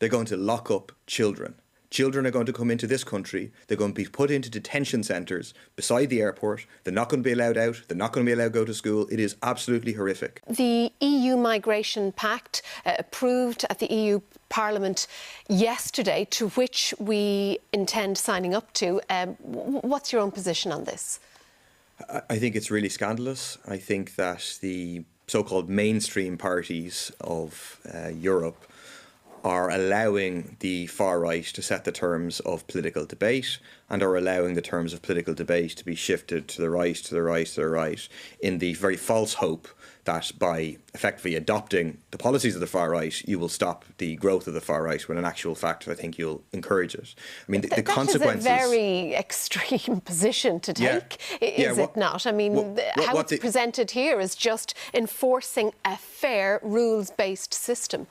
They're going to lock up children. Children are going to come into this country. They're going to be put into detention centres beside the airport. They're not going to be allowed out. They're not going to be allowed to go to school. It is absolutely horrific. The EU Migration Pact approved at the EU Parliament yesterday, to which we intend signing up to. What's your own position on this? I think it's really scandalous. I think that the so-called mainstream parties of Europe are allowing the far right to set the terms of political debate and are allowing the terms of political debate to be shifted to the right, to the right, to the right, in the very false hope that by effectively adopting the policies of the far right, you will stop the growth of the far right, when in actual fact, I think you'll encourage it. I mean, the consequences... That is a very extreme position to take, is it not? I mean, how it's presented here is just enforcing a fair, rules-based system.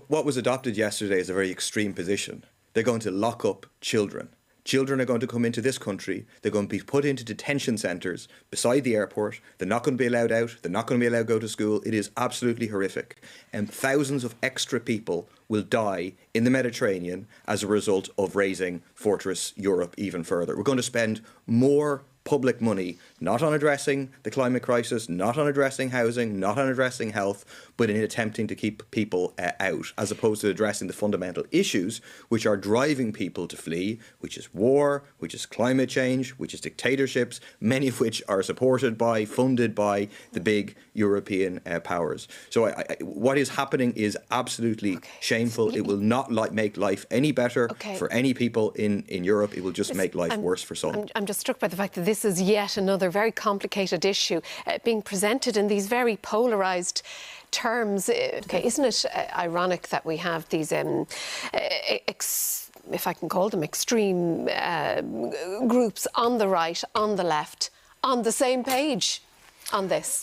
What was adopted yesterday is a very extreme position. They're going to lock up children. Children are going to come into this country. They're going to be put into detention centres beside the airport. They're not going to be allowed out. They're not going to be allowed to go to school. It is absolutely horrific. And thousands of extra people will die in the Mediterranean as a result of raising Fortress Europe even further. We're going to spend more public money, not on addressing the climate crisis, not on addressing housing, not on addressing health, but in attempting to keep people out, as opposed to addressing the fundamental issues which are driving people to flee, which is war, which is climate change, which is dictatorships, many of which are supported by, funded by the big European powers. So what is happening is absolutely shameful. It will not make life any better for any people in Europe. It will just make life worse for some. I'm just struck by the fact that this is yet another very complicated issue being presented in these very polarised terms. Isn't it ironic that we have these, if I can call them extreme groups on the right, on the left, on the same page on this?